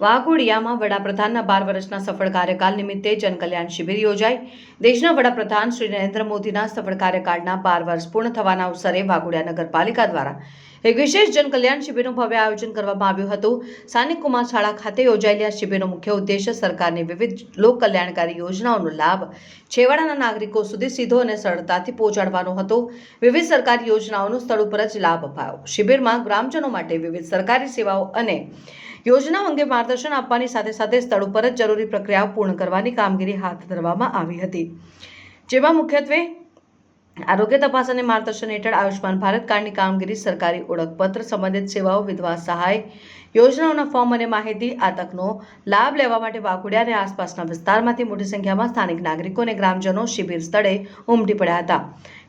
વાઘોડિયામાં વડાપ્રધાનના 12 વર્ષના સફળ કાર્યકાળ નિમિત્તે જનકલ્યાણ શિબિર યોજાઈ। દેશના વડાપ્રધાન શ્રી નરેન્દ્ર મોદીના સફળ કાર્યકાળના 12 વર્ષ પૂર્ણ થવાના અવસરે વાઘોડિયા નગરપાલિકા દ્વારા એક વિશેષ જનકલ્યાણ શિબિરનું ભવ્ય આયોજન કરવામાં આવ્યું હતું। સ્થાનિક કુમાર શાળા ખાતે યોજાયેલી આ શિબિરનો મુખ્ય ઉદ્દેશ્ય સરકારની વિવિધ લોક કલ્યાણકારી યોજનાઓનો લાભ છેવાડાના નાગરિકો સુધી સીધો અને સરળતાથી પહોંચાડવાનો હતો। વિવિધ સરકારી યોજનાઓનો સ્થળ ઉપર જ લાભ અપાયો। શિબિરમાં ગ્રામજનો માટે વિવિધ સરકારી સેવાઓ અને યોજનાઓ અંગે માર્ગદર્શન આપવાની સાથે સાથે સ્થળ ઉપર જ જરૂરી પ્રક્રિયાઓ પૂર્ણ કરવાની કામગીરી હાથ ધરવામાં આવી હતી, જેમાં મુખ્યત્વે આરોગ્ય તપાસ અને માર્ગદર્શન હેઠળ આયુષ્માન ભારત કાર્ડની કામગીરી, સરકારી ઓળખપત્ર સંબંધિત સેવાઓ, વિધવા સહાય યોજનાઓના ફોર્મ અને માહિતી। આ તકનો લાભ લેવા માટે વાઘોડિયા અને આસપાસના વિસ્તારમાંથી મોટી સંખ્યામાં સ્થાનિક નાગરિકો અને ગ્રામજનો શિબિર સ્થળે ઉમટી પડ્યા હતા।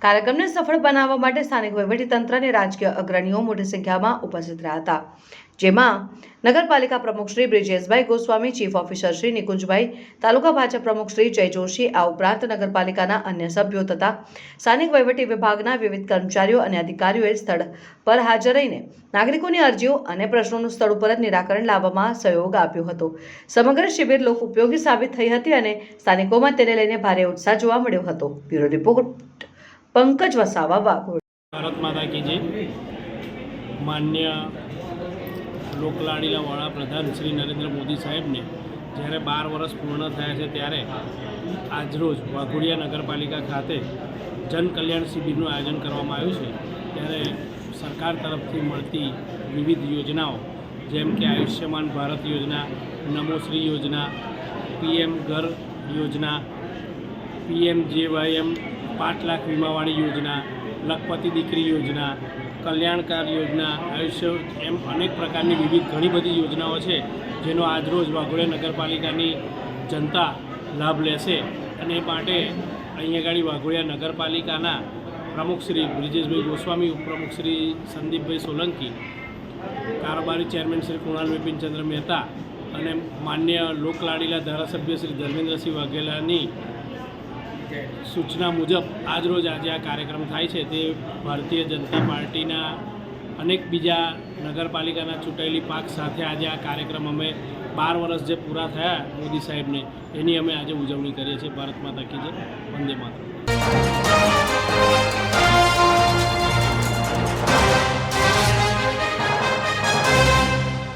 કાર્યક્રમને સફળ બનાવવા માટે સ્થાનિક વહીવટીતંત્ર અને રાજકીય અગ્રણીઓ મોટી સંખ્યામાં ઉપસ્થિત રહ્યા હતા, જેમાં નગરપાલિકા પ્રમુખ શ્રી બ્રિજેશભાઈ ગોસ્વામી, ચીફ ઓફિસર શ્રી નિકુંજભાઈ, તાલુકા ભાજપ પ્રમુખ શ્રી જય જોશી, આ ઉપરાંત નગરપાલિકાના અન્ય સભ્યો તથા સ્થાનિક વહીવટી વિભાગના વિવિધ કર્મચારીઓ અને અધિકારીઓએ સ્થળ પર હાજર રહીને નાગરિકોની અરજીઓ અને પ્રશ્નોનું સ્થળ ઉપર જ નિરાકરણ લાવવામાં સહયોગ આપ્યો હતો। સમગ્ર શિબિર લોક ઉપયોગી સાબિત થઈ હતી અને સ્થાનિકોમાં તેને લઈને ભારે ઉત્સાહ જોવા મળ્યો હતો। Bureau report Pankaj Vasava, Vaghodiya. ભારત માતા કી જય। માન્ય લોકલાડીલા વડાપ્રધાન શ્રી નરેન્દ્ર મોદી સાહેબને જ્યારે 12 વર્ષ પૂર્ણ થયા છે, ત્યારે આજરોજ વાઘોડિયા નગરપાલિકા ખાતે જનકલ્યાણ શિબિરનું આયોજન કરવામાં આવ્યું છે। ત્યારે સરકાર તરફથી મળતી વિવિધ યોજનાઓ જેમ કે આયુષ્યમાન ભારત યોજના, નમોશ્રી યોજના, PM ઘર યોજના, PMJYM 5 લાખ વીમાવાળી યોજના, લખપતિ દીકરી યોજના, કલ્યાણકાર યોજના, આયુષ્ય, એમ અનેક પ્રકારની વિવિધ ઘણી બધી યોજનાઓ છે, જેનો આજરોજ વાઘોડિયા નગરપાલિકાની જનતા લાભ લેશે। અને એ માટે અહીંયા આગળ વાઘોડિયા નગરપાલિકાના પ્રમુખ શ્રી બ્રિજેશભાઈ ગોસ્વામી, ઉપપ્રમુખ શ્રી સંદીપભાઈ સોલંકી, કારોબારી ચેરમેન શ્રી કુણાલ વિપિનચંદ્ર મહેતા અને માન્ય લોકલાડીલા ધારાસભ્ય શ્રી ધર્મેન્દ્રસિંહ વાઘેલાની સૂચના મુજબ આજરોજ આજે આ કાર્યક્રમ થાય છે, તે ભારતીય જનતા પાર્ટીના અનેક બીજા નગરપાલિકાના ચૂંટાયેલી પાંખ સાથે આજે આ કાર્યક્રમ અમે 12 વર્ષ જે પૂરા થયા મોદી સાહેબને, એની અમે આજે ઉજવણી કરીએ છીએ। ભારત માતા કી જય, વંદે માતરમ।